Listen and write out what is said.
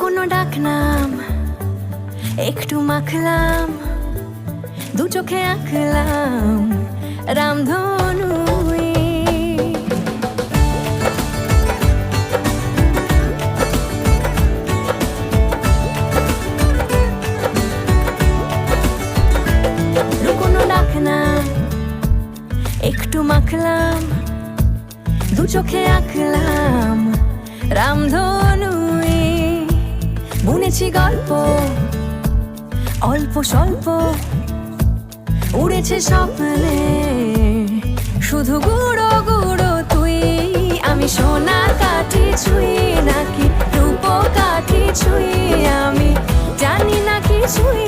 লুকোনো ডাকনাম একটু মাখলাম, দু চোখে আঁকলাম রামধনু। লুকোনো ডাকনাম একটু মাখলাম, দু চোখে আঁকলাম রামধনু। বুনেছি গল্প অল্প স্বল্প, উড়েছে স্বপ্নে শুধু গুঁড়ো গুঁড়ো তুই। আমি সোনার কাঠি ছুঁই নাকি রূপো কাঠি ছুঁই, আমি জানি না কিছুই।